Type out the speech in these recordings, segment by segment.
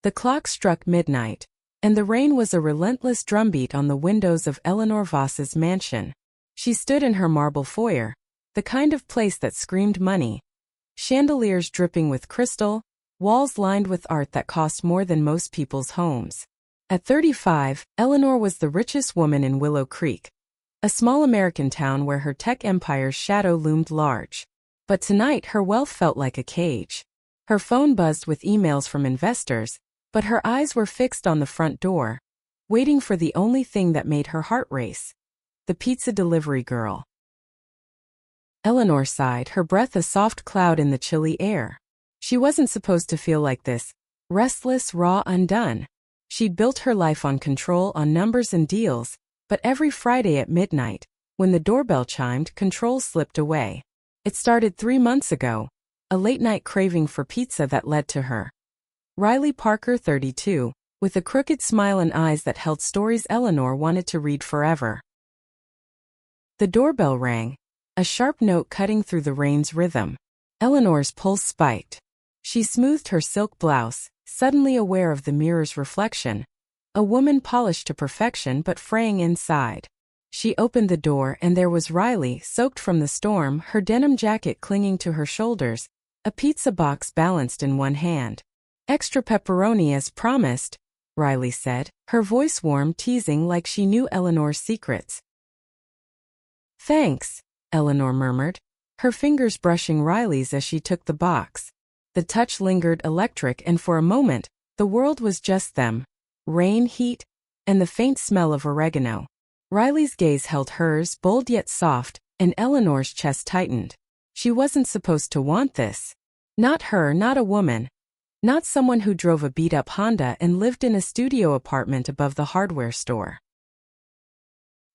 The clock struck midnight, and the rain was a relentless drumbeat on the windows of Eleanor Voss's mansion. She stood in her marble foyer, the kind of place that screamed money. Chandeliers dripping with crystal, walls lined with art that cost more than most people's homes. At 35, Eleanor was the richest woman in Willow Creek, a small American town where her tech empire's shadow loomed large. But tonight her wealth felt like a cage. Her phone buzzed with emails from investors, but her eyes were fixed on the front door, waiting for the only thing that made her heart race: the pizza delivery girl. Eleanor sighed, her breath a soft cloud in the chilly air. She wasn't supposed to feel like this, restless, raw, undone. She'd built her life on control, on numbers and deals, but every Friday at midnight, when the doorbell chimed, control slipped away. It started 3 months ago, a late-night craving for pizza that led to her. Riley Parker, 32, with a crooked smile and eyes that held stories Eleanor wanted to read forever. The doorbell rang, a sharp note cutting through the rain's rhythm. Eleanor's pulse spiked. She smoothed her silk blouse, suddenly aware of the mirror's reflection, a woman polished to perfection but fraying inside. She opened the door and there was Riley, soaked from the storm, her denim jacket clinging to her shoulders, a pizza box balanced in one hand. "Extra pepperoni as promised," Riley said, her voice warm, teasing like she knew Eleanor's secrets. "Thanks," Eleanor murmured, her fingers brushing Riley's as she took the box. The touch lingered electric, and for a moment, the world was just them. Rain, heat, and the faint smell of oregano. Riley's gaze held hers, bold yet soft, and Eleanor's chest tightened. She wasn't supposed to want this. Not her, not a woman. Not someone who drove a beat-up Honda and lived in a studio apartment above the hardware store.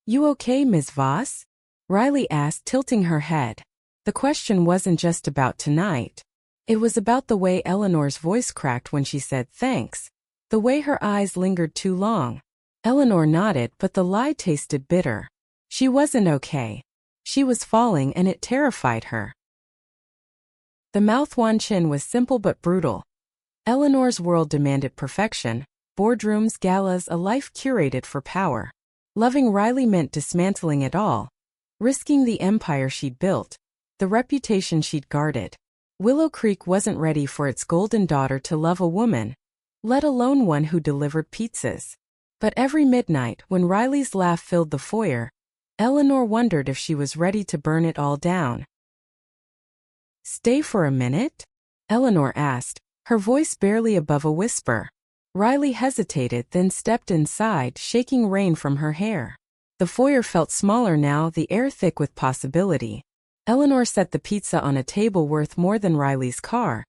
"You okay, Ms. Voss?" Riley asked, tilting her head. The question wasn't just about tonight. It was about the way Eleanor's voice cracked when she said thanks, the way her eyes lingered too long. Eleanor nodded, but the lie tasted bitter. She wasn't okay. She was falling, and it terrified her. The mouth-wan chin was simple but brutal. Eleanor's world demanded perfection, boardrooms, galas, a life curated for power. Loving Riley meant dismantling it all, risking the empire she'd built, the reputation she'd guarded. Willow Creek wasn't ready for its golden daughter to love a woman, let alone one who delivered pizzas. But every midnight, when Riley's laugh filled the foyer, Eleanor wondered if she was ready to burn it all down. "Stay for a minute?" Eleanor asked, her voice barely above a whisper. Riley hesitated, then stepped inside, shaking rain from her hair. The foyer felt smaller now, the air thick with possibility. Eleanor set the pizza on a table worth more than Riley's car,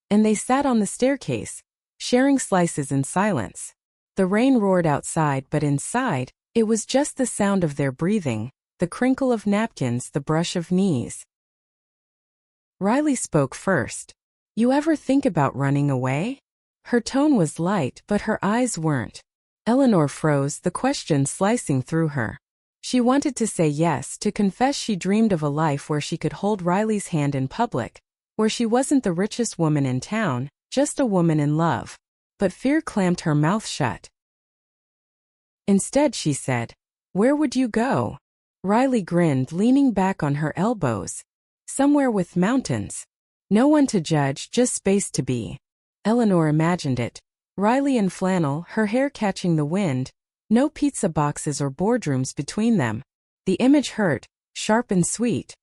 and they sat on the staircase, sharing slices in silence. The rain roared outside, but inside, it was just the sound of their breathing, the crinkle of napkins, the brush of knees. Riley spoke first. "You ever think about running away?" Her tone was light, but her eyes weren't. Eleanor froze, the question slicing through her. She wanted to say yes, to confess she dreamed of a life where she could hold Riley's hand in public, where she wasn't the richest woman in town, just a woman in love. But fear clamped her mouth shut. Instead, she said, "Where would you go?" Riley grinned, leaning back on her elbows. "Somewhere with mountains. No one to judge, just space to be." Eleanor imagined it. Riley in flannel, her hair catching the wind, no pizza boxes or boardrooms between them. The image hurt, sharp and sweet.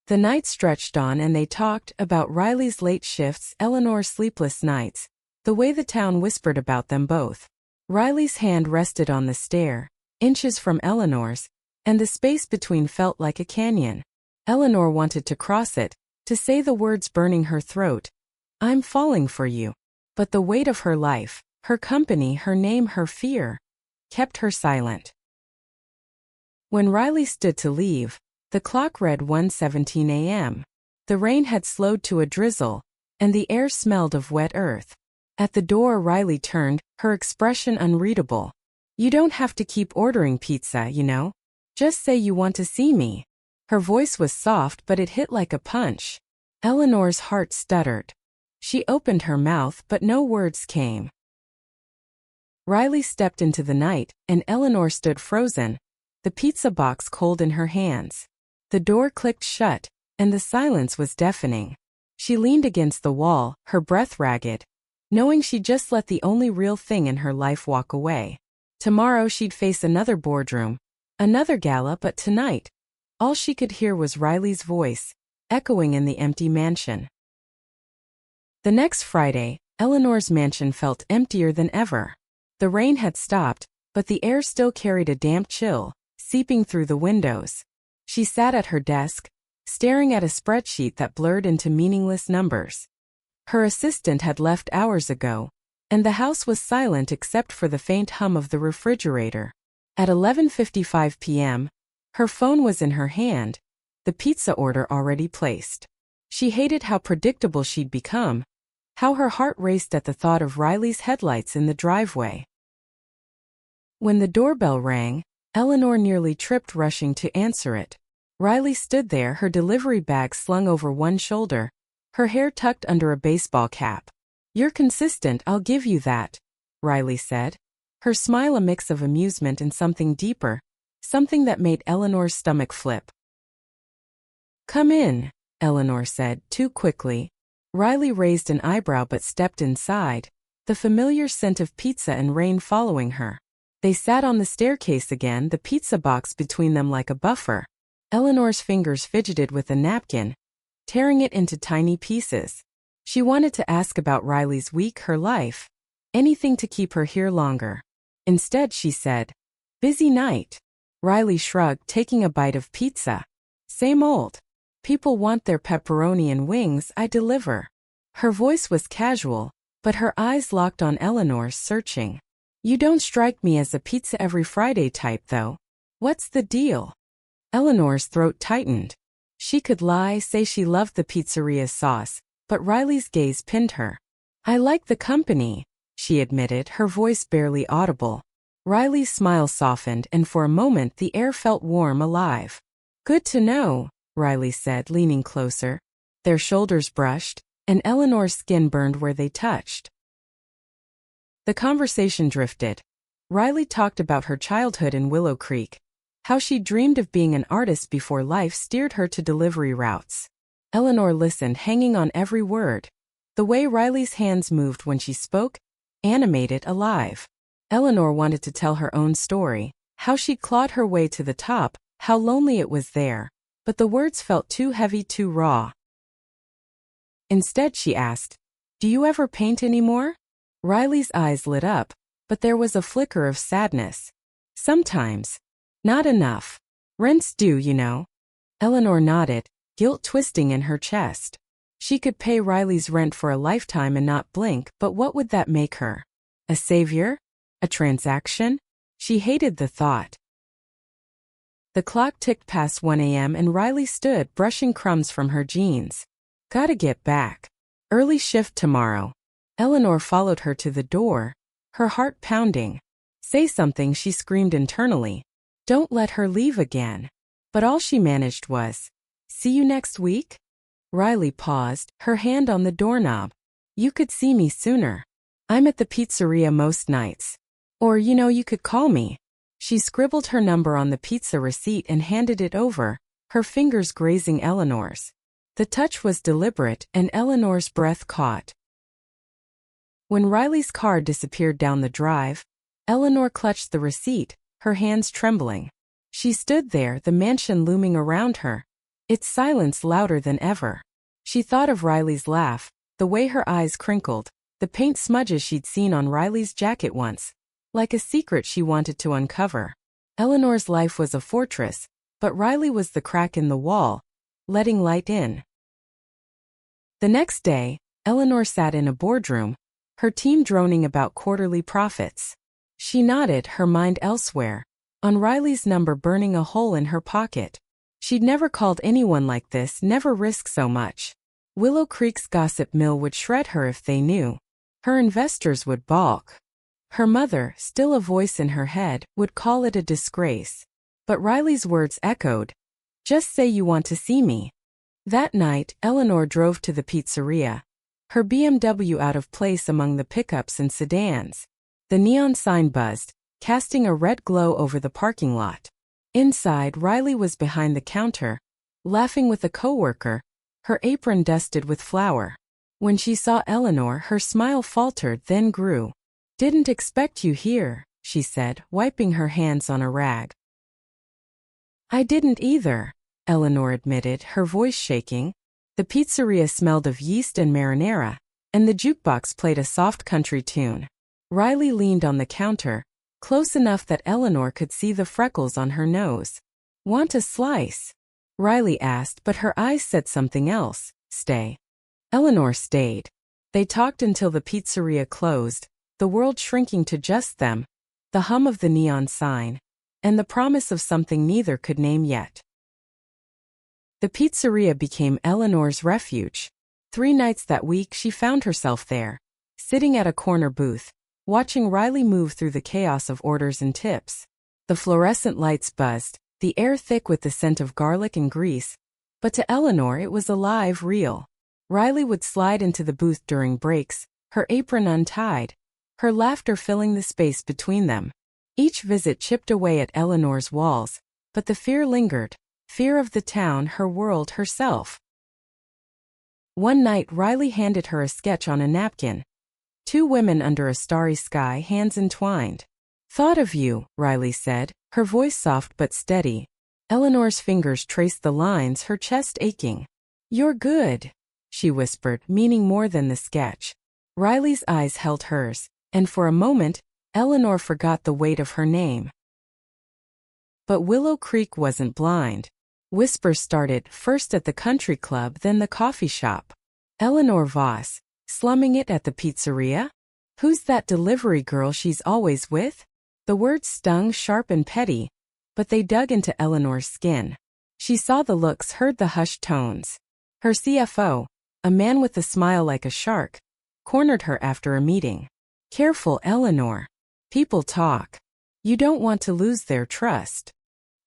The night stretched on and they talked about Riley's late shifts, Eleanor's sleepless nights, the way the town whispered about them both. Riley's hand rested on the stair, inches from Eleanor's, and the space between felt like a canyon. Eleanor wanted to cross it, to say the words burning her throat, "I'm falling for you." But the weight of her life, her company, her name, her fear, kept her silent. When Riley stood to leave, the clock read 1:17 a.m. The rain had slowed to a drizzle, and the air smelled of wet earth. At the door, Riley turned, her expression unreadable. "You don't have to keep ordering pizza, you know. Just say you want to see me." Her voice was soft, but it hit like a punch. Eleanor's heart stuttered. She opened her mouth but no words came. Riley stepped into the night, and Eleanor stood frozen, the pizza box cold in her hands. The door clicked shut, and the silence was deafening. She leaned against the wall, her breath ragged, knowing she'd just let the only real thing in her life walk away. Tomorrow she'd face another boardroom, another gala, but tonight, all she could hear was Riley's voice, echoing in the empty mansion. The next Friday, Eleanor's mansion felt emptier than ever. The rain had stopped, but the air still carried a damp chill, seeping through the windows. She sat at her desk, staring at a spreadsheet that blurred into meaningless numbers. Her assistant had left hours ago, and the house was silent except for the faint hum of the refrigerator. At 11:55 p.m., her phone was in her hand, the pizza order already placed. She hated how predictable she'd become, how her heart raced at the thought of Riley's headlights in the driveway. When the doorbell rang, Eleanor nearly tripped rushing to answer it. Riley stood there, her delivery bag slung over one shoulder, her hair tucked under a baseball cap. "You're consistent, I'll give you that," Riley said, her smile a mix of amusement and something deeper, something that made Eleanor's stomach flip. "Come in," Eleanor said, too quickly. Riley raised an eyebrow but stepped inside, the familiar scent of pizza and rain following her. They sat on the staircase again, the pizza box between them like a buffer. Eleanor's fingers fidgeted with a napkin, tearing it into tiny pieces. She wanted to ask about Riley's week, her life, anything to keep her here longer. Instead, she said, "Busy night." Riley shrugged, taking a bite of pizza. "Same old. People want their pepperoni and wings, I deliver." Her voice was casual, but her eyes locked on Eleanor's, searching. "You don't strike me as a pizza every Friday type, though. What's the deal?" Eleanor's throat tightened. She could lie, say she loved the pizzeria's sauce, but Riley's gaze pinned her. "I like the company," she admitted, her voice barely audible. Riley's smile softened, and for a moment the air felt warm, alive. "Good to know," Riley said, leaning closer. Their shoulders brushed, and Eleanor's skin burned where they touched. The conversation drifted. Riley talked about her childhood in Willow Creek, how she dreamed of being an artist before life steered her to delivery routes. Eleanor listened, hanging on every word. The way Riley's hands moved when she spoke, animated, alive. Eleanor wanted to tell her own story, how she'd clawed her way to the top, how lonely it was there, but the words felt too heavy, too raw. Instead, she asked, "Do you ever paint anymore?" Riley's eyes lit up, but there was a flicker of sadness. "Sometimes. Not enough. Rent's due, you know." Eleanor nodded, guilt twisting in her chest. She could pay Riley's rent for a lifetime and not blink, but what would that make her? A savior? A transaction? She hated the thought. The clock ticked past 1 a.m. and Riley stood, brushing crumbs from her jeans. "Gotta get back. Early shift tomorrow." Eleanor followed her to the door, her heart pounding. "Say something," she screamed internally. Don't let her leave again. But all she managed was, "See you next week?" Riley paused, her hand on the doorknob. "You could see me sooner. I'm at the pizzeria most nights. Or, you could call me." She scribbled her number on the pizza receipt and handed it over, her fingers grazing Eleanor's. The touch was deliberate, and Eleanor's breath caught. When Riley's car disappeared down the drive, Eleanor clutched the receipt, her hands trembling. She stood there, the mansion looming around her, its silence louder than ever. She thought of Riley's laugh, the way her eyes crinkled, the paint smudges she'd seen on Riley's jacket once, like a secret she wanted to uncover. Eleanor's life was a fortress, but Riley was the crack in the wall, letting light in. The next day, Eleanor sat in a boardroom, her team droning about quarterly profits. She nodded, her mind elsewhere, on Riley's number burning a hole in her pocket. She'd never called anyone like this, never risked so much. Willow Creek's gossip mill would shred her if they knew. Her investors would balk. Her mother, still a voice in her head, would call it a disgrace. But Riley's words echoed, "Just say you want to see me." That night, Eleanor drove to the pizzeria. her BMW out of place among the pickups and sedans. The neon sign buzzed, casting a red glow over the parking lot. Inside, Riley was behind the counter, laughing with a coworker, her apron dusted with flour. When she saw Eleanor, her smile faltered, then grew. "Didn't expect you here," she said, wiping her hands on a rag. "I didn't either," Eleanor admitted, her voice shaking. The pizzeria smelled of yeast and marinara, and the jukebox played a soft country tune. Riley leaned on the counter, close enough that Eleanor could see the freckles on her nose. "Want a slice?" Riley asked, but her eyes said something else. "Stay." Eleanor stayed. They talked until the pizzeria closed, the world shrinking to just them, the hum of the neon sign, and the promise of something neither could name yet. The pizzeria became Eleanor's refuge. 3 nights that week she found herself there, sitting at a corner booth, watching Riley move through the chaos of orders and tips. The fluorescent lights buzzed, the air thick with the scent of garlic and grease, but to Eleanor it was alive, real. Riley would slide into the booth during breaks, her apron untied, her laughter filling the space between them. Each visit chipped away at Eleanor's walls, but the fear lingered, fear of the town, her world, herself. One night Riley handed her a sketch on a napkin. 2 women under a starry sky, hands entwined. "Thought of you," Riley said, her voice soft but steady. Eleanor's fingers traced the lines, her chest aching. "You're good," she whispered, meaning more than the sketch. Riley's eyes held hers, and for a moment, Eleanor forgot the weight of her name. But Willow Creek wasn't blind. Whispers started, first at the country club, then the coffee shop. "Eleanor Voss, slumming it at the pizzeria? Who's that delivery girl she's always with?" The words stung, sharp and petty, but they dug into Eleanor's skin. She saw the looks, heard the hushed tones. Her CFO, a man with a smile like a shark, cornered her after a meeting. "Careful, Eleanor. People talk. You don't want to lose their trust."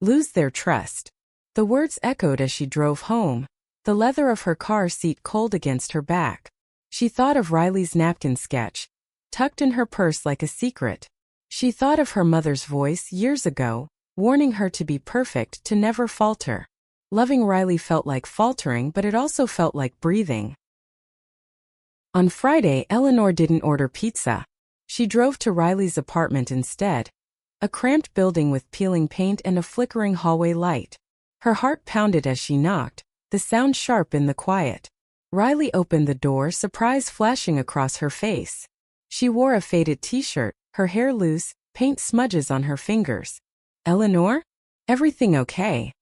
Lose their trust. The words echoed as she drove home, the leather of her car seat cold against her back. She thought of Riley's napkin sketch, tucked in her purse like a secret. She thought of her mother's voice years ago, warning her to be perfect, to never falter. Loving Riley felt like faltering, but it also felt like breathing. On Friday, Eleanor didn't order pizza. She drove to Riley's apartment instead, a cramped building with peeling paint and a flickering hallway light. Her heart pounded as she knocked, the sound sharp in the quiet. Riley opened the door, surprise flashing across her face. She wore a faded t-shirt, her hair loose, paint smudges on her fingers. "Eleanor? Everything okay?"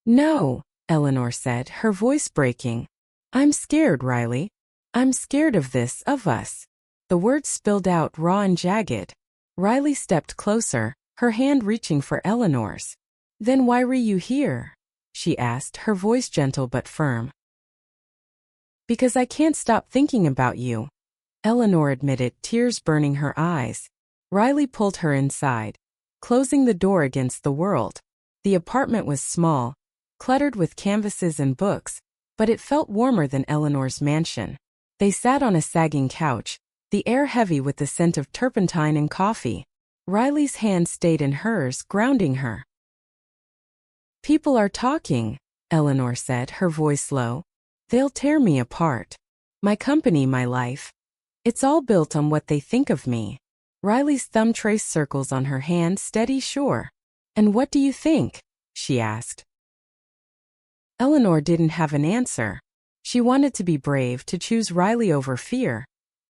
"No," Eleanor said, her voice breaking. "I'm scared, Riley. I'm scared of this, of us." The words spilled out, raw and jagged. Riley stepped closer, her hand reaching for Eleanor's. "Then why were you here?" she asked, her voice gentle but firm. "Because I can't stop thinking about you," Eleanor admitted, tears burning her eyes. Riley pulled her inside, closing the door against the world. The apartment was small, cluttered with canvases and books, but it felt warmer than Eleanor's mansion. They sat on a sagging couch, the air heavy with the scent of turpentine and coffee. Riley's hand stayed in hers, grounding her. "People are talking," Eleanor said, her voice low. "They'll tear me apart. My company, my life. It's all built on what they think of me." Riley's thumb traced circles on her hand, steady, sure. "And what do you think?" she asked. Eleanor didn't have an answer. She wanted to be brave, to choose Riley over fear,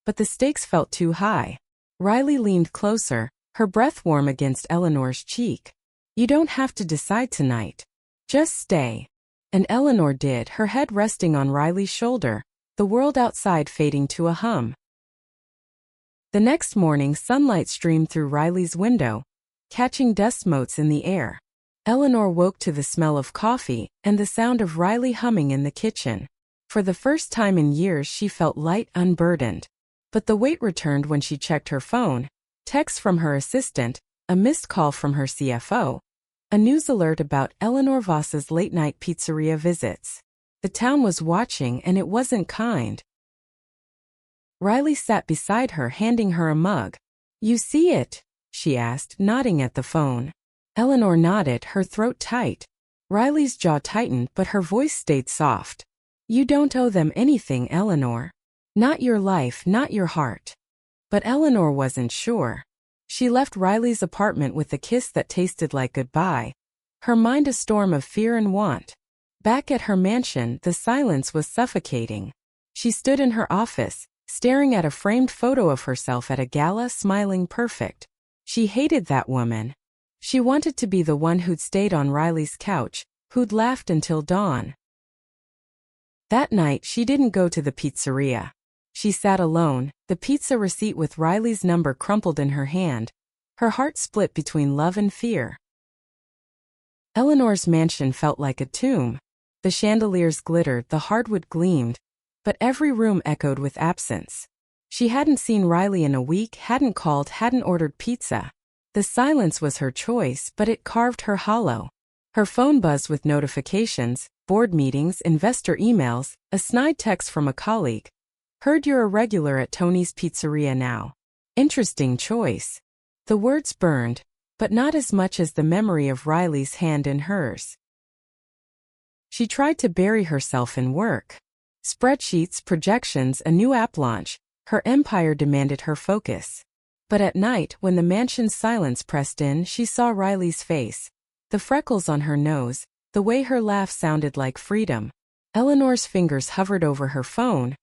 but the stakes felt too high. Riley leaned closer, her breath warm against Eleanor's cheek. "You don't have to decide tonight. Just stay." And Eleanor did, her head resting on Riley's shoulder, the world outside fading to a hum. The next morning, sunlight streamed through Riley's window, catching dust motes in the air. Eleanor woke to the smell of coffee and the sound of Riley humming in the kitchen. For the first time in years she felt light, unburdened. But the weight returned when she checked her phone, text from her assistant, a missed call from her CFO, a news alert about Eleanor Voss's late-night pizzeria visits. The town was watching, and it wasn't kind. Riley sat beside her, handing her a mug. "You see it?" she asked, nodding at the phone. Eleanor nodded, her throat tight. Riley's jaw tightened, but her voice stayed soft. "You don't owe them anything, Eleanor. Not your life, not your heart." But Eleanor wasn't sure. She left Riley's apartment with a kiss that tasted like goodbye, her mind a storm of fear and want. Back at her mansion, the silence was suffocating. She stood in her office, staring at a framed photo of herself at a gala, smiling perfect. She hated that woman. She wanted to be the one who'd stayed on Riley's couch, who'd laughed until dawn. That night, she didn't go to the pizzeria. She sat alone, the pizza receipt with Riley's number crumpled in her hand, her heart split between love and fear. Eleanor's mansion felt like a tomb. The chandeliers glittered, the hardwood gleamed, but every room echoed with absence. She hadn't seen Riley in a week, hadn't called, hadn't ordered pizza. The silence was her choice, but it carved her hollow. Her phone buzzed with notifications, board meetings, investor emails, a snide text from a colleague. "Heard you're a regular at Tony's Pizzeria now. Interesting choice." The words burned, but not as much as the memory of Riley's hand in hers. She tried to bury herself in work. Spreadsheets, projections, a new app launch. Her empire demanded her focus. But at night, when the mansion's silence pressed in, she saw Riley's face. The freckles on her nose, the way her laugh sounded like freedom. Eleanor's fingers hovered over her phone,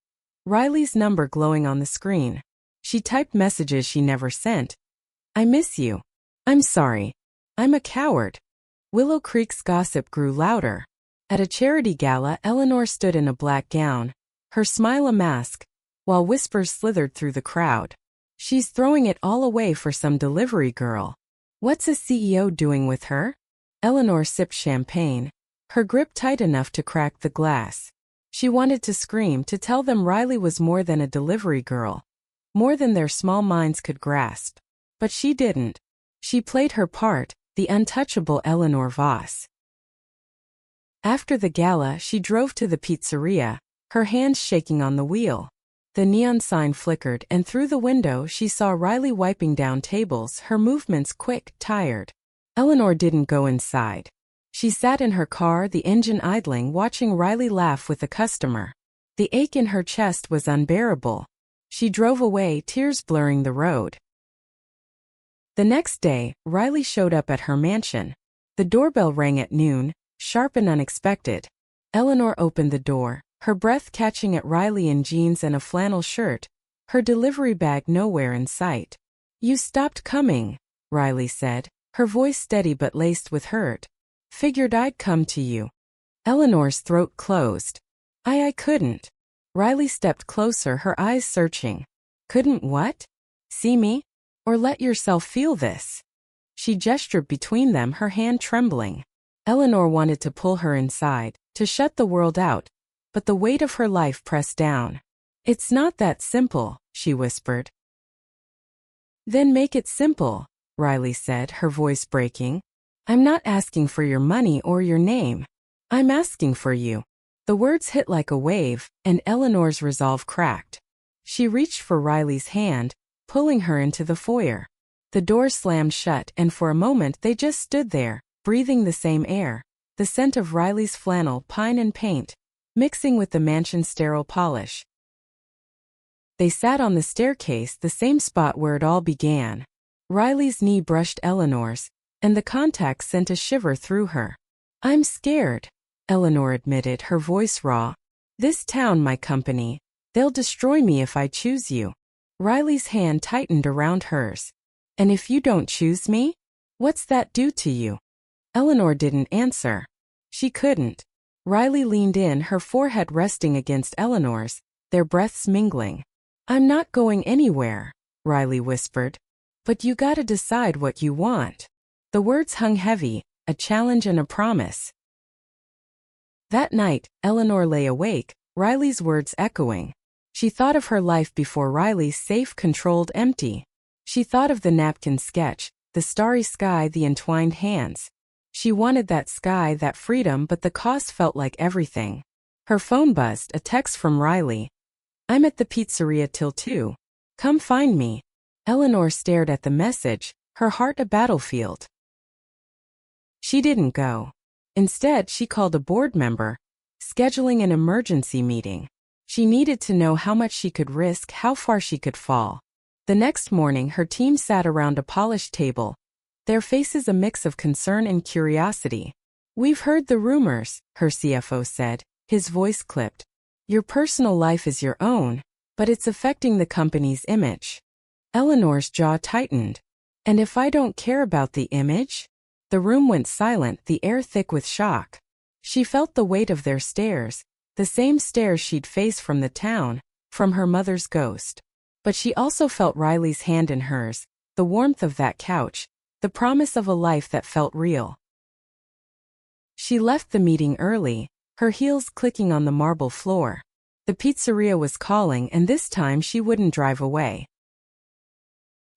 Riley's number glowing on the screen. She typed messages she never sent. "I miss you. I'm sorry. I'm a coward." Willow Creek's gossip grew louder. At a charity gala, Eleanor stood in a black gown, her smile a mask, while whispers slithered through the crowd. "She's throwing it all away for some delivery girl. What's a CEO doing with her?" Eleanor sipped champagne, her grip tight enough to crack the glass. She wanted to scream, to tell them Riley was more than a delivery girl, more than their small minds could grasp. But she didn't. She played her part, the untouchable Eleanor Voss. After the gala, she drove to the pizzeria, her hands shaking on the wheel. The neon sign flickered, and through the window she saw Riley wiping down tables, her movements quick, tired. Eleanor didn't go inside. She sat in her car, the engine idling, watching Riley laugh with a customer. The ache in her chest was unbearable. She drove away, tears blurring the road. The next day, Riley showed up at her mansion. The doorbell rang at noon, sharp and unexpected. Eleanor opened the door, her breath catching at Riley in jeans and a flannel shirt, her delivery bag nowhere in sight. "You stopped coming," Riley said, her voice steady but laced with hurt. "Figured I'd come to you." Eleanor's throat closed. I couldn't." Riley stepped closer, her eyes searching. "Couldn't what? See me? Or let yourself feel this?" She gestured between them, her hand trembling. Eleanor wanted to pull her inside, to shut the world out, but the weight of her life pressed down. "It's not that simple," she whispered. "Then make it simple," Riley said, her voice breaking. "I'm not asking for your money or your name. I'm asking for you." The words hit like a wave, and Eleanor's resolve cracked. She reached for Riley's hand, pulling her into the foyer. The door slammed shut, and for a moment they just stood there, breathing the same air, the scent of Riley's flannel, pine and paint, mixing with the mansion's sterile polish. They sat on the staircase, the same spot where it all began. Riley's knee brushed Eleanor's, and the contact sent a shiver through her. "I'm scared," Eleanor admitted, her voice raw. "This town, my company, they'll destroy me if I choose you." Riley's hand tightened around hers. "And if you don't choose me? What's that do to you?" Eleanor didn't answer. She couldn't. Riley leaned in, her forehead resting against Eleanor's, their breaths mingling. "I'm not going anywhere," Riley whispered. "But you gotta decide what you want." The words hung heavy, a challenge and a promise. That night, Eleanor lay awake, Riley's words echoing. She thought of her life before Riley, safe, controlled, empty. She thought of the napkin sketch, the starry sky, the entwined hands. She wanted that sky, that freedom, but the cost felt like everything. Her phone buzzed, a text from Riley. I'm at the pizzeria till 2. Come find me. Eleanor stared at the message, her heart a battlefield. She didn't go. Instead, she called a board member, scheduling an emergency meeting. She needed to know how much she could risk, how far she could fall. The next morning, her team sat around a polished table, their faces a mix of concern and curiosity. We've heard the rumors, her CFO said, his voice clipped. Your personal life is your own, but it's affecting the company's image. Eleanor's jaw tightened. And if I don't care about the image? The room went silent, the air thick with shock. She felt the weight of their stares, the same stares she'd faced from the town, from her mother's ghost. But she also felt Riley's hand in hers, the warmth of that couch, the promise of a life that felt real. She left the meeting early, her heels clicking on the marble floor. The pizzeria was calling, and this time she wouldn't drive away.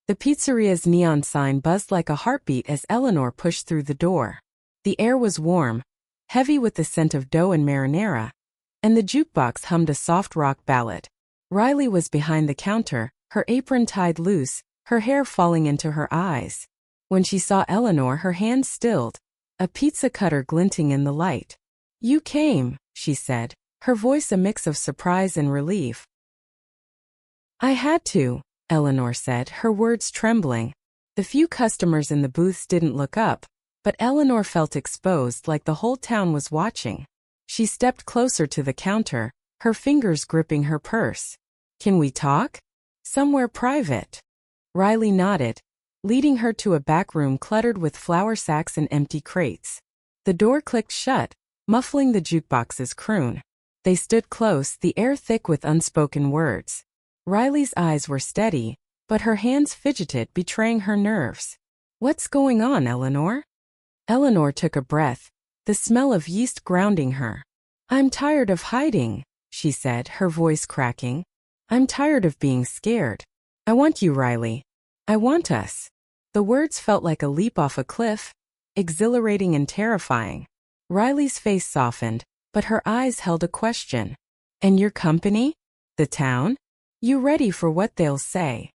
The pizzeria's neon sign buzzed like a heartbeat as Eleanor pushed through the door. The air was warm, heavy with the scent of dough and marinara, and the jukebox hummed a soft rock ballad. Riley was behind the counter, her apron tied loose, her hair falling into her eyes. When she saw Eleanor, her hands stilled, a pizza cutter glinting in the light. You came, she said, her voice a mix of surprise and relief. I had to, Eleanor said, her words trembling. The few customers in the booths didn't look up, but Eleanor felt exposed like the whole town was watching. She stepped closer to the counter, her fingers gripping her purse. Can we talk? Somewhere private. Riley nodded, leading her to a back room cluttered with flour sacks and empty crates. The door clicked shut, muffling the jukebox's croon. They stood close, the air thick with unspoken words. Riley's eyes were steady, but her hands fidgeted, betraying her nerves. What's going on, Eleanor? Eleanor took a breath, the smell of yeast grounding her. I'm tired of hiding, she said, her voice cracking. I'm tired of being scared. I want you, Riley. I want us. The words felt like a leap off a cliff, exhilarating and terrifying. Riley's face softened, but her eyes held a question. And your company? The town? You ready for what they'll say?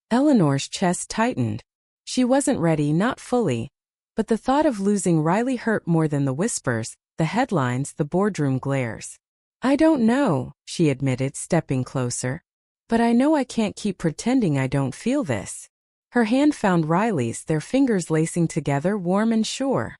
Eleanor's chest tightened. She wasn't ready, not fully, but the thought of losing Riley hurt more than the whispers, the headlines, the boardroom glares. I don't know, she admitted, stepping closer. But I know I can't keep pretending I don't feel this. Her hand found Riley's, their fingers lacing together, warm and sure.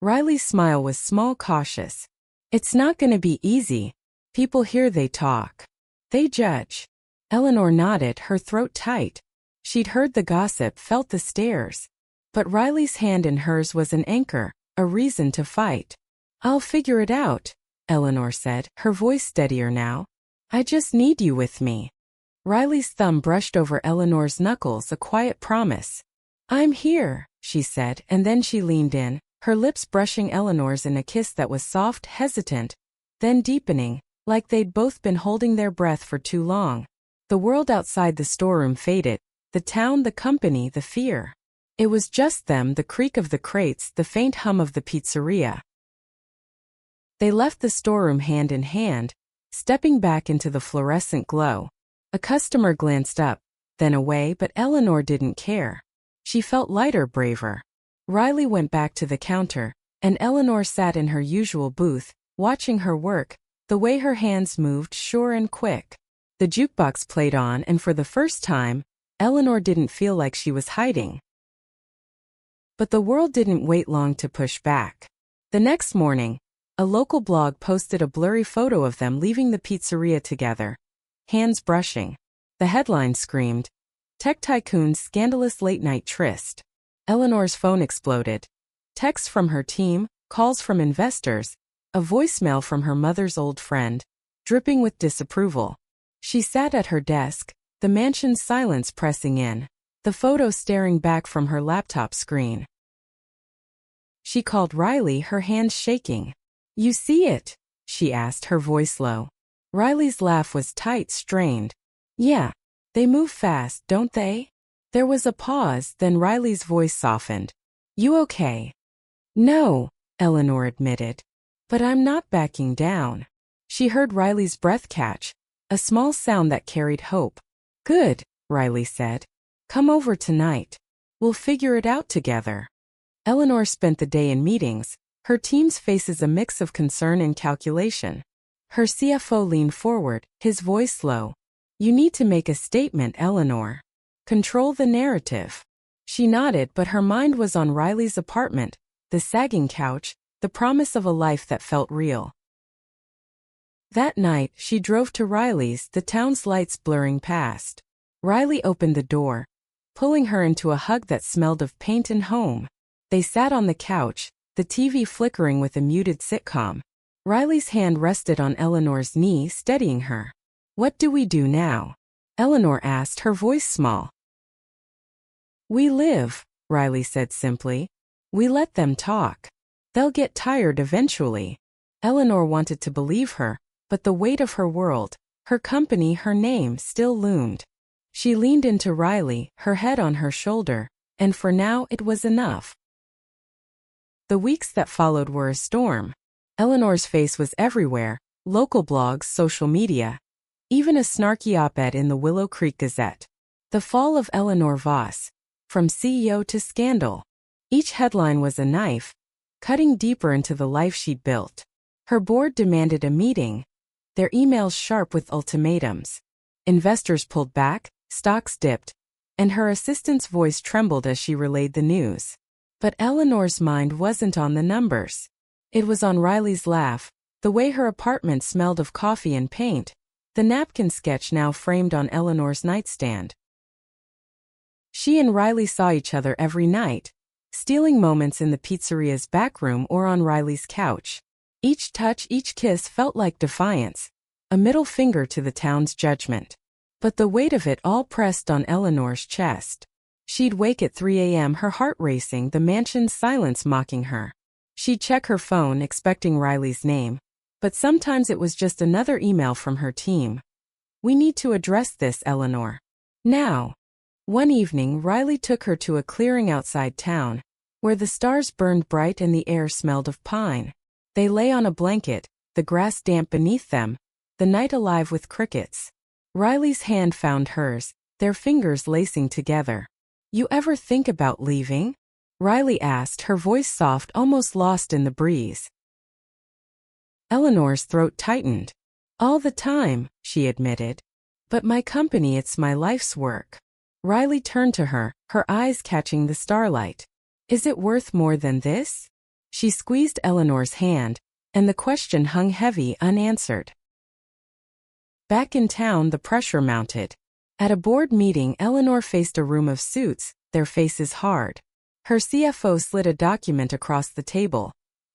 Riley's smile was small, cautious. It's not gonna be easy. People hear, they talk. They judge. Eleanor nodded, her throat tight. She'd heard the gossip, felt the stares. But Riley's hand in hers was an anchor, a reason to fight. I'll figure it out, Eleanor said, her voice steadier now. I just need you with me. Riley's thumb brushed over Eleanor's knuckles, a quiet promise. I'm here, she said, and then she leaned in, her lips brushing Eleanor's in a kiss that was soft, hesitant, then deepening, like they'd both been holding their breath for too long. The world outside the storeroom faded, the town, the company, the fear. It was just them, the creak of the crates, the faint hum of the pizzeria. They left the storeroom hand in hand, stepping back into the fluorescent glow. A customer glanced up, then away, but Eleanor didn't care. She felt lighter, braver. Riley went back to the counter, and Eleanor sat in her usual booth, watching her work, the way her hands moved, sure and quick. The jukebox played on, and for the first time, Eleanor didn't feel like she was hiding. But the world didn't wait long to push back. The next morning, a local blog posted a blurry photo of them leaving the pizzeria together, hands brushing. The headline screamed, Tech Tycoon's Scandalous Late-Night Tryst. Eleanor's phone exploded. Texts from her team, calls from investors, a voicemail from her mother's old friend, dripping with disapproval. She sat at her desk, the mansion's silence pressing in, the photo staring back from her laptop screen. She called Riley, her hands shaking. You see it? She asked, her voice low. Riley's laugh was tight, strained. Yeah, they move fast, don't they? There was a pause, then Riley's voice softened. You okay? No, Eleanor admitted. But I'm not backing down. She heard Riley's breath catch, a small sound that carried hope. "Good," Riley said. "Come over tonight. We'll figure it out together." Eleanor spent the day in meetings, her team's faces a mix of concern and calculation. Her CFO leaned forward, his voice low. "You need to make a statement, Eleanor. Control the narrative." She nodded, but her mind was on Riley's apartment, the sagging couch, the promise of a life that felt real. That night, she drove to Riley's, the town's lights blurring past. Riley opened the door, pulling her into a hug that smelled of paint and home. They sat on the couch, the TV flickering with a muted sitcom. Riley's hand rested on Eleanor's knee, steadying her. "What do we do now?" Eleanor asked, her voice small. "We live," Riley said simply. "We let them talk. They'll get tired eventually." Eleanor wanted to believe her, but the weight of her world, her company, her name, still loomed. She leaned into Riley, her head on her shoulder, and for now it was enough. The weeks that followed were a storm. Eleanor's face was everywhere, local blogs, social media, even a snarky op-ed in the Willow Creek Gazette. The fall of Eleanor Voss, from CEO to scandal. Each headline was a knife, cutting deeper into the life she'd built. Her board demanded a meeting, their emails sharp with ultimatums. Investors pulled back, stocks dipped, and her assistant's voice trembled as she relayed the news. But Eleanor's mind wasn't on the numbers. It was on Riley's laugh, the way her apartment smelled of coffee and paint, the napkin sketch now framed on Eleanor's nightstand. She and Riley saw each other every night, stealing moments in the pizzeria's back room or on Riley's couch. Each touch, each kiss felt like defiance, a middle finger to the town's judgment. But the weight of it all pressed on Eleanor's chest. She'd wake at 3 a.m., her heart racing, the mansion's silence mocking her. She'd check her phone, expecting Riley's name, but sometimes it was just another email from her team. "We need to address this, Eleanor. Now." One evening, Riley took her to a clearing outside town, where the stars burned bright and the air smelled of pine. They lay on a blanket, the grass damp beneath them, the night alive with crickets. Riley's hand found hers, their fingers lacing together. "You ever think about leaving?" Riley asked, her voice soft, almost lost in the breeze. Eleanor's throat tightened. "All the time," she admitted. "But my company, it's my life's work." Riley turned to her, her eyes catching the starlight. "Is it worth more than this?" She squeezed Eleanor's hand, and the question hung heavy, unanswered. Back in town, the pressure mounted. At a board meeting, Eleanor faced a room of suits, their faces hard. Her CFO slid a document across the table.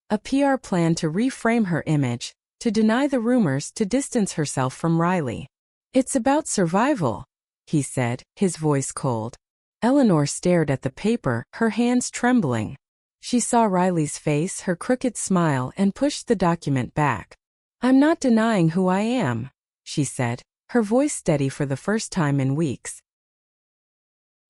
A PR plan to reframe her image, to deny the rumors, to distance herself from Riley. "It's about survival," he said, his voice cold. Eleanor stared at the paper, her hands trembling. She saw Riley's face, her crooked smile, and pushed the document back. "I'm not denying who I am," she said, her voice steady for the first time in weeks.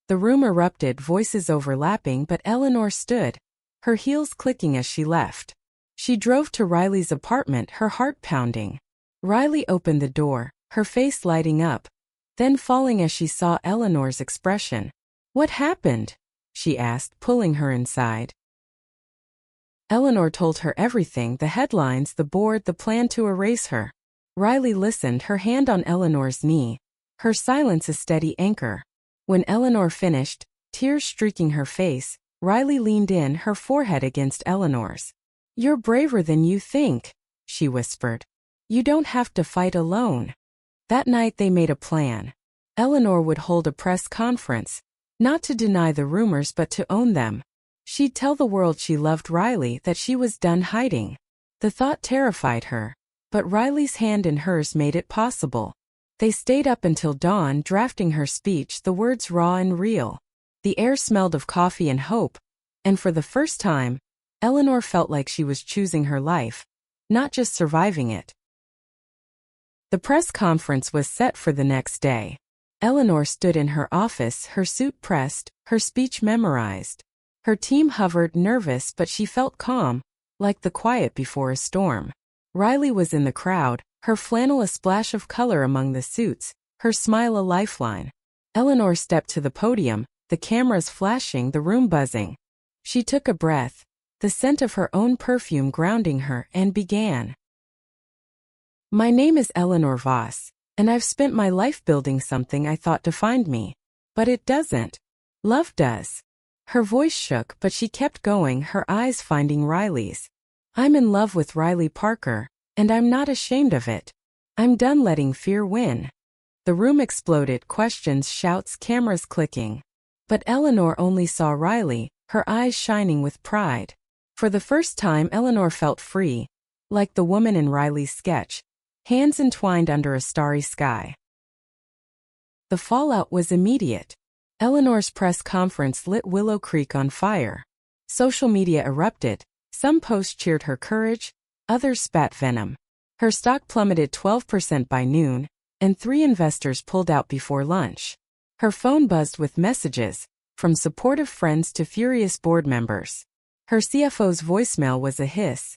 The room erupted, voices overlapping, but Eleanor stood, her heels clicking as she left. She drove to Riley's apartment, her heart pounding. Riley opened the door, her face lighting up, then falling as she saw Eleanor's expression. "What happened?" she asked, pulling her inside. Eleanor told her everything, the headlines, the board, the plan to erase her. Riley listened, her hand on Eleanor's knee, her silence a steady anchor. When Eleanor finished, tears streaking her face, Riley leaned in, her forehead against Eleanor's. "You're braver than you think," she whispered. "You don't have to fight alone." That night they made a plan. Eleanor would hold a press conference, not to deny the rumors but to own them. She'd tell the world she loved Riley, that she was done hiding. The thought terrified her, but Riley's hand in hers made it possible. They stayed up until dawn, drafting her speech, the words raw and real. The air smelled of coffee and hope, and for the first time, Eleanor felt like she was choosing her life, not just surviving it. The press conference was set for the next day. Eleanor stood in her office, her suit pressed, her speech memorized. Her team hovered, nervous, but she felt calm, like the quiet before a storm. Riley was in the crowd, her flannel a splash of color among the suits, her smile a lifeline. Eleanor stepped to the podium, the cameras flashing, the room buzzing. She took a breath, the scent of her own perfume grounding her, and began. My name is Eleanor Voss, and I've spent my life building something I thought defined me. But it doesn't. Love does. Her voice shook, but she kept going, her eyes finding Riley's. I'm in love with Riley Parker, and I'm not ashamed of it. I'm done letting fear win. The room exploded, questions, shouts, cameras clicking. But Eleanor only saw Riley, her eyes shining with pride. For the first time Eleanor felt free, like the woman in Riley's sketch, hands entwined under a starry sky. The fallout was immediate. Eleanor's press conference lit Willow Creek on fire. Social media erupted. Some posts cheered her courage, others spat venom. Her stock plummeted 12% by noon, and 3 investors pulled out before lunch. Her phone buzzed with messages, from supportive friends to furious board members. Her CFO's voicemail was a hiss.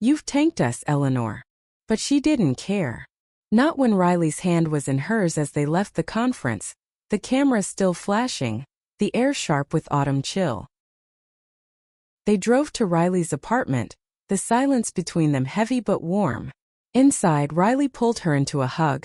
You've tanked us, Eleanor. But she didn't care. Not when Riley's hand was in hers as they left the conference, the cameras still flashing, the air sharp with autumn chill. They drove to Riley's apartment, the silence between them heavy but warm. Inside, Riley pulled her into a hug,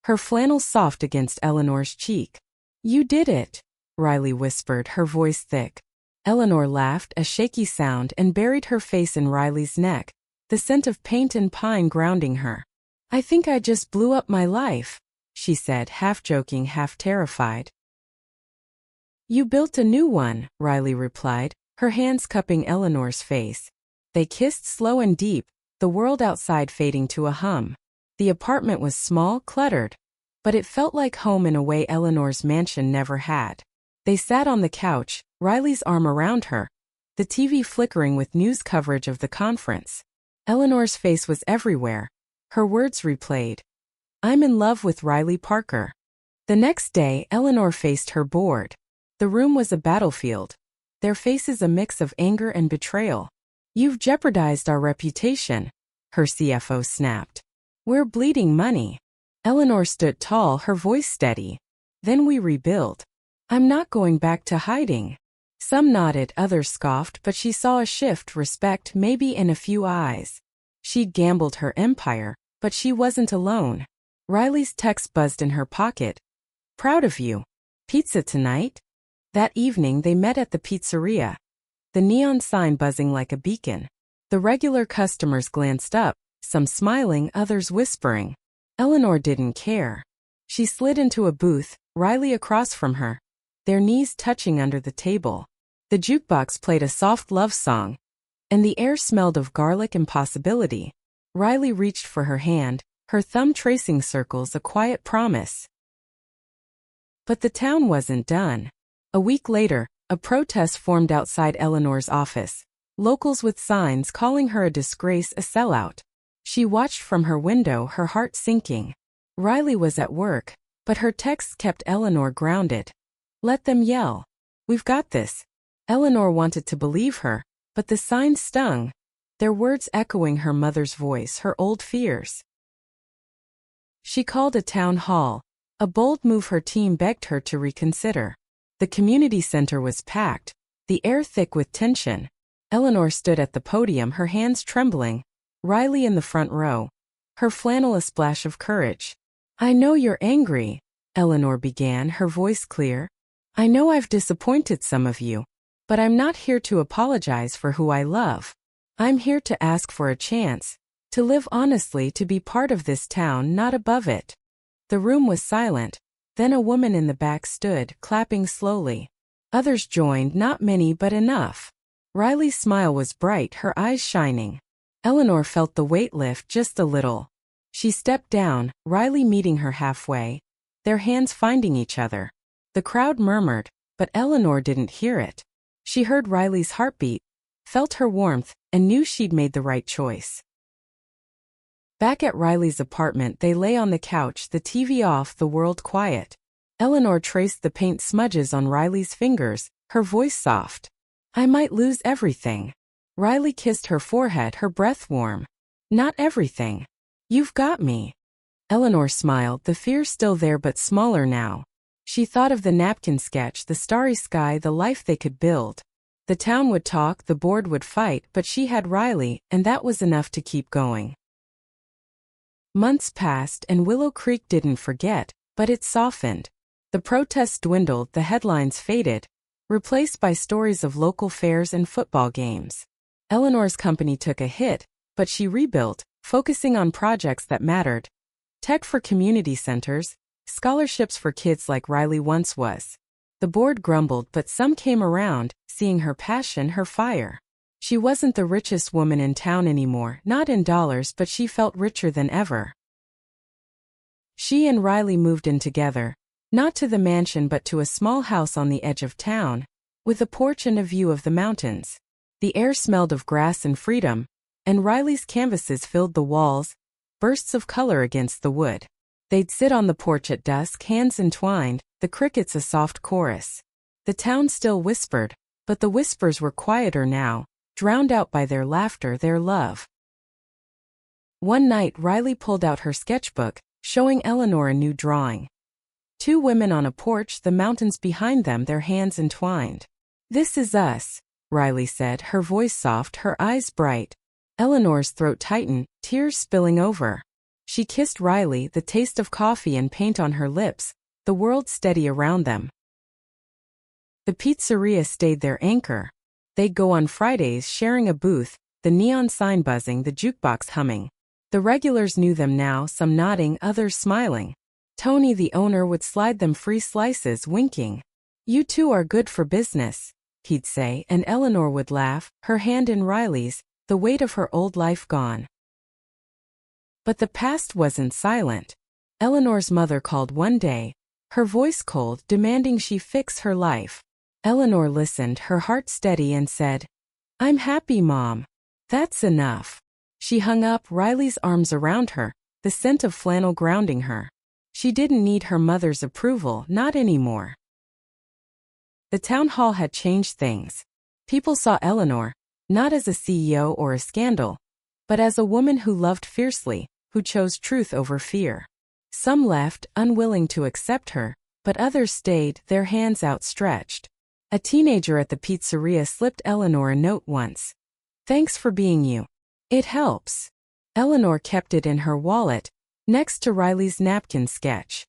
her flannel soft against Eleanor's cheek. You did it, Riley whispered, her voice thick. Eleanor laughed, a shaky sound, and buried her face in Riley's neck, the scent of paint and pine grounding her. I think I just blew up my life, she said, half joking, half terrified. You built a new one, Riley replied, her hands cupping Eleanor's face. They kissed slow and deep, the world outside fading to a hum. The apartment was small, cluttered, but it felt like home in a way Eleanor's mansion never had. They sat on the couch, Riley's arm around her, the TV flickering with news coverage of the conference. Eleanor's face was everywhere, her words replayed. I'm in love with Riley Parker. The next day, Eleanor faced her board. The room was a battlefield, their faces a mix of anger and betrayal. You've jeopardized our reputation, her CFO snapped. We're bleeding money. Eleanor stood tall, her voice steady. Then we rebuild. I'm not going back to hiding. Some nodded, others scoffed, but she saw a shift, respect, maybe in a few eyes. She'd gambled her empire, but she wasn't alone. Riley's text buzzed in her pocket. Proud of you. Pizza tonight? That evening they met at the pizzeria, the neon sign buzzing like a beacon. The regular customers glanced up, some smiling, others whispering. Eleanor didn't care. She slid into a booth, Riley across from her, their knees touching under the table. The jukebox played a soft love song, and the air smelled of garlic and possibility. Riley reached for her hand, her thumb tracing circles, a quiet promise. But the town wasn't done. A week later, a protest formed outside Eleanor's office, locals with signs calling her a disgrace, a sellout. She watched from her window, her heart sinking. Riley was at work, but her texts kept Eleanor grounded. Let them yell. We've got this. Eleanor wanted to believe her, but the signs stung, their words echoing her mother's voice, her old fears. She called a town hall, a bold move her team begged her to reconsider. The community center was packed, the air thick with tension. Eleanor stood at the podium, her hands trembling, Riley in the front row, her flannel a splash of courage. I know you're angry, Eleanor began, her voice clear. I know I've disappointed some of you, but I'm not here to apologize for who I love. I'm here to ask for a chance, to live honestly, to be part of this town, not above it. The room was silent. Then a woman in the back stood, clapping slowly. Others joined, not many but enough. Riley's smile was bright, her eyes shining. Eleanor felt the weight lift just a little. She stepped down, Riley meeting her halfway, their hands finding each other. The crowd murmured, but Eleanor didn't hear it. She heard Riley's heartbeat, felt her warmth, and knew she'd made the right choice. Back at Riley's apartment, they lay on the couch, the TV off, the world quiet. Eleanor traced the paint smudges on Riley's fingers, her voice soft. I might lose everything. Riley kissed her forehead, her breath warm. Not everything. You've got me. Eleanor smiled, the fear still there but smaller now. She thought of the napkin sketch, the starry sky, the life they could build. The town would talk, the board would fight, but she had Riley, and that was enough to keep going. Months passed and Willow Creek didn't forget, but it softened. The protests dwindled, the headlines faded, replaced by stories of local fairs and football games. Eleanor's company took a hit, but she rebuilt, focusing on projects that mattered. Tech for community centers, scholarships for kids like Riley once was. The board grumbled, but some came around, seeing her passion, her fire. She wasn't the richest woman in town anymore, not in dollars, but she felt richer than ever. She and Riley moved in together, not to the mansion but to a small house on the edge of town, with a porch and a view of the mountains. The air smelled of grass and freedom, and Riley's canvases filled the walls, bursts of color against the wood. They'd sit on the porch at dusk, hands entwined, the crickets a soft chorus. The town still whispered, but the whispers were quieter now, drowned out by their laughter, their love. One night Riley pulled out her sketchbook, showing Eleanor a new drawing. Two women on a porch, the mountains behind them, their hands entwined. "This is us," Riley said, her voice soft, her eyes bright. Eleanor's throat tightened, tears spilling over. She kissed Riley, the taste of coffee and paint on her lips, the world steady around them. The pizzeria stayed their anchor. They'd go on Fridays, sharing a booth, the neon sign buzzing, the jukebox humming. The regulars knew them now, some nodding, others smiling. Tony, the owner, would slide them free slices, winking. "You two are good for business," he'd say, and Eleanor would laugh, her hand in Riley's, the weight of her old life gone. But the past wasn't silent. Eleanor's mother called one day, her voice cold, demanding she fix her life. Eleanor listened, her heart steady, and said, "I'm happy, Mom. That's enough." She hung up, Riley's arms around her, the scent of flannel grounding her. She didn't need her mother's approval, not anymore. The town hall had changed things. People saw Eleanor, not as a CEO or a scandal, but as a woman who loved fiercely, who chose truth over fear. Some left, unwilling to accept her, but others stayed, their hands outstretched. A teenager at the pizzeria slipped Eleanor a note once. "Thanks for being you. It helps." Eleanor kept it in her wallet, next to Riley's napkin sketch.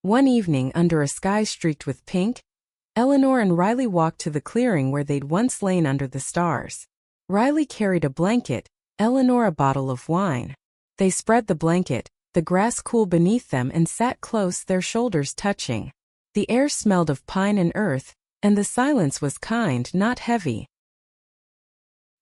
One evening, under a sky streaked with pink, Eleanor and Riley walked to the clearing where they'd once lain under the stars. Riley carried a blanket, Eleanor a bottle of wine. They spread the blanket, the grass cool beneath them, and sat close, their shoulders touching. The air smelled of pine and earth, and the silence was kind, not heavy.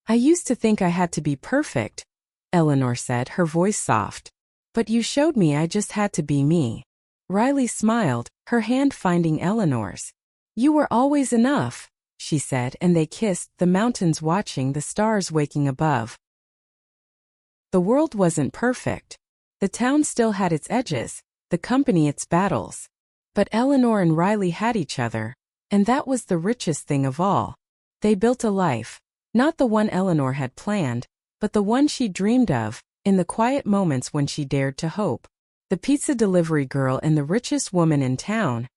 "I used to think I had to be perfect," Eleanor said, her voice soft. "But you showed me I just had to be me." Riley smiled, her hand finding Eleanor's. "You were always enough," she said, and they kissed, the mountains watching, the stars waking above. The world wasn't perfect. The town still had its edges, the company its battles. But Eleanor and Riley had each other, and that was the richest thing of all. They built a life, not the one Eleanor had planned, but the one she dreamed of, in the quiet moments when she dared to hope. The pizza delivery girl and the richest woman in town,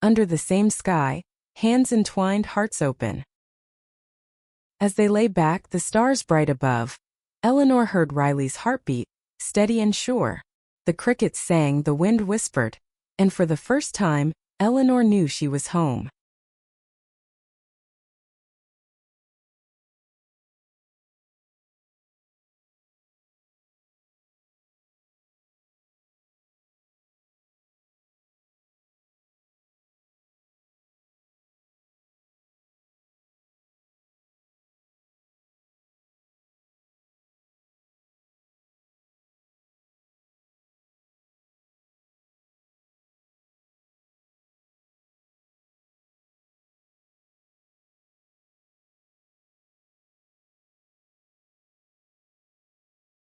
under the same sky, hands entwined, hearts open. As they lay back, the stars bright above, Eleanor heard Riley's heartbeat, steady and sure. The crickets sang, the wind whispered, and for the first time, Eleanor knew she was home.